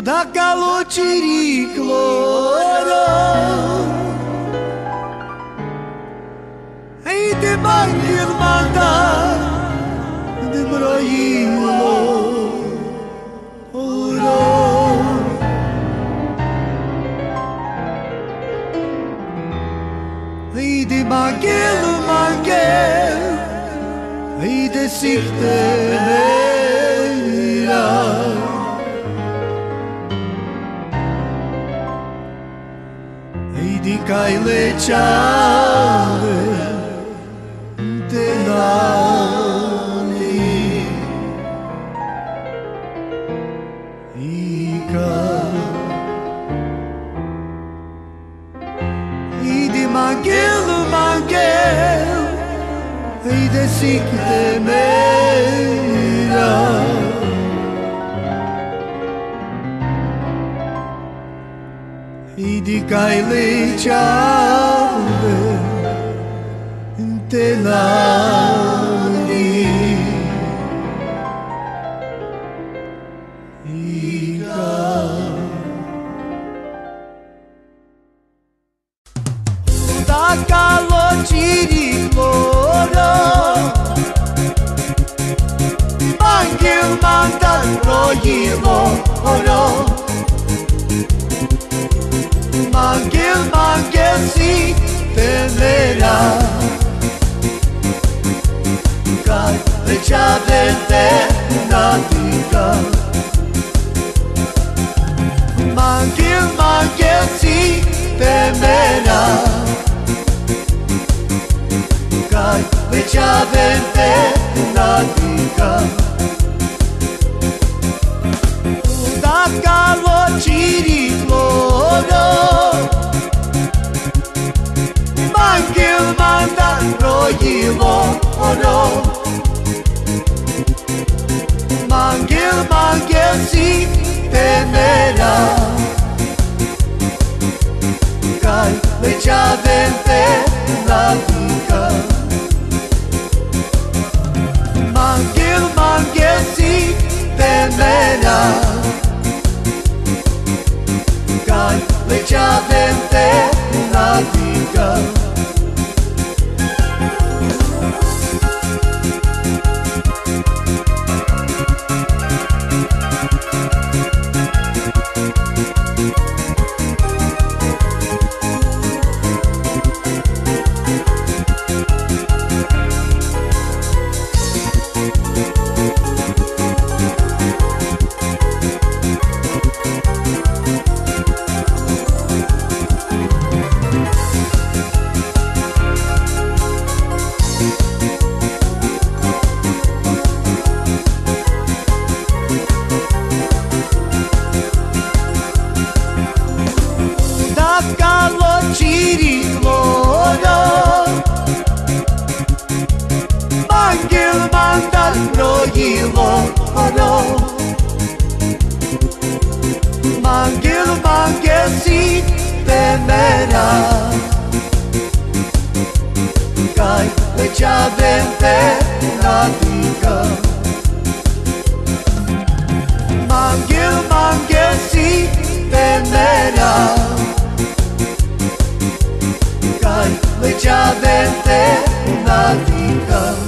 da calociricloro e de manhã mandar de broilo oro e de manguelo e de sichte meira di caile ciave te nani ica di manguel de sikte meira di caile ciave te nani ica da calociricloro manguel mandan broilo oro Manguel si temera Cai le ciavente natica Manguel si temera Cai le ciavente natica Da calociricloro Manguel mandan broilo oro Manguel si temera Cai le ciavente natica Manguel si temera Cai le ciavente natica Calociricloro Manguel mandan broilo oro Manguel si temera Cai le ciavente natica Manguel si temera Cai le ciavente natica